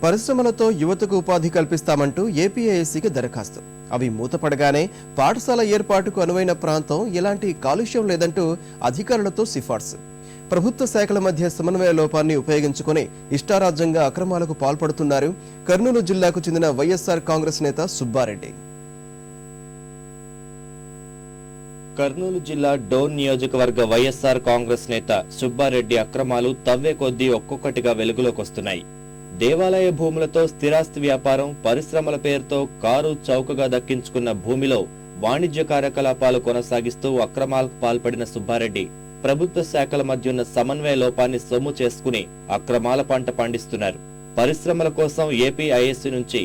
పరిశ్రమలతో యువతకు ఉపాధి కల్పిస్తామంటూ ఏపీఐఎస్సీకి దరఖాస్తు. అవి మూతపడగానే పాఠశాల ఏర్పాటుకు అనువైన ప్రాంతం ఎలాంటి కాలుష్యం లేదంటూ అధికారులతో సిఫార్సు. ప్రభుత్వ శాఖల మధ్య సమన్వయ లోపాన్ని ఉపయోగించుకుని ఇష్టారాజ్యంగా అక్రమాలకు పాల్పడుతున్నారు కర్నూలు జిల్లాకు చెందిన వైఎస్ఆర్ కాంగ్రెస్ నేత సుబ్బారెడ్డి. కర్నూలు జిల్లా డోన్ నియోజకవర్గ వైఎస్ఆర్ కాంగ్రెస్ నేత సుబ్బారెడ్డి అక్రమాలు తవ్వే కొద్దీ ఒక్కొక్కటిగా వెలుగులోకి వస్తున్నాయి. దేవాలయ భూములతో స్థిరాస్తి వ్యాపారం, పరిశ్రమల పేరుతో కారు చౌకగా దక్కించుకున్న భూమిలో వాణిజ్య కార్యకలాపాలు కొనసాగిస్తూ అక్రమాలకు పాల్పడిన సుబ్బారెడ్డి ప్రభుత్వ శాఖల మధ్య ఉన్న సమన్వయ లోపాన్ని సొమ్ము చేసుకుని అక్రమాల పంట పండిస్తున్నారు. పరిశ్రమల కోసం ఏపీఐఎస్సీ నుంచి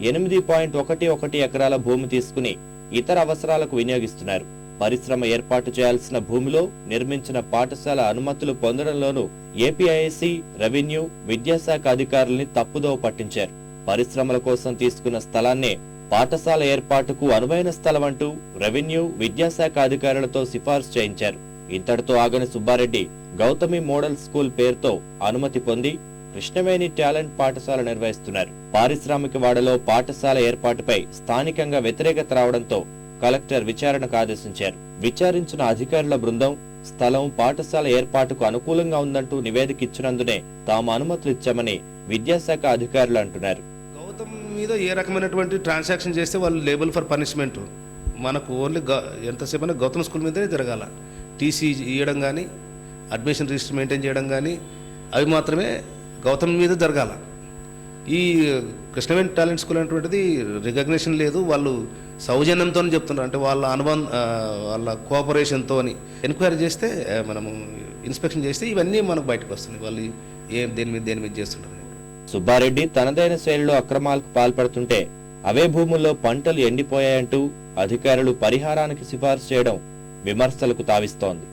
8.11 ఎకరాల భూమి తీసుకుని ఇతర అవసరాలకు వినియోగిస్తున్నారు. పరిశ్రమ ఏర్పాటు చేయాల్సిన భూమిలో నిర్మించిన పాఠశాల అనుమతులు పొందడంలోనూ ఏపీఐఎస్సీ, రెవెన్యూ, విద్యాశాఖ అధికారుల్ని తప్పుదోవ పట్టించారు. పరిశ్రమల కోసం తీసుకున్న స్థలాన్నే పాఠశాల ఏర్పాటుకు అనువైన స్థలం అంటూ రెవెన్యూ, విద్యాశాఖ అధికారులతో సిఫార్సు చేయించారు. ఇంతటితో ఆగని సుబ్బారెడ్డి గౌతమి మోడల్ స్కూల్ పేరుతో అనుమతి పొంది కృష్ణవేణి టాలెంట్ పాఠశాల నిర్వహిస్తున్నారు. పారిశ్రామిక వాడలో పాఠశాల ఏర్పాటుపై స్థానికంగా వ్యతిరేకత రావడంతో కలెక్టర్ విచారణకు ఆదేశించారు. విచారించిన అధికారుల బృందం స్థలం పాఠశాల ఏర్పాటుకు అనుకూలంగా ఉందంటూ నివేదిక ఇచ్చినందునే తాము అనుమతులు ఇచ్చామని విద్యాశాఖ అధికారులు అంటున్నారు. గౌతమ్ మీద ఏ రకమైనటువంటి ట్రాన్సాక్షన్ చేస్తే వాళ్ళు లేబుల్ ఫర్ పనిష్మెంట్. మనకు ఓన్లీ ఎంతసేపు గౌతమ్ స్కూల్ మీదనే తిరగాల. టీసీ ఇవ్వడం కానీ, అడ్మిషన్ రిజిస్టర్ మెయింటైన్ చేయడం కానీ అవి మాత్రమే గౌతమ్ మీద జరగాల. ఈ కృష్ణవేణి టాలెంట్ స్కూల్ అనేటువంటిది రికగ్నిషన్ లేదు. వాళ్ళు సౌజన్యంతో చెప్తున్నారు, అంటే వాళ్ళ వాళ్ళ కోఆపరేషన్తో ఎంక్వైరీ చేస్తే, మనము ఇన్స్పెక్షన్ చేస్తే ఇవన్నీ మనకు బయటకు వస్తున్నాయి. వాళ్ళు దేని మీద చేస్తున్నారు. సుబ్బారెడ్డి తనదైన శైలిలో అక్రమాలకు పాల్పడుతుంటే అవే భూముల్లో పంటలు ఎండిపోయాయంటూ అధికారులు పరిహారానికి సిఫార్సు చేయడం విమర్శలకు తావిస్తోంది.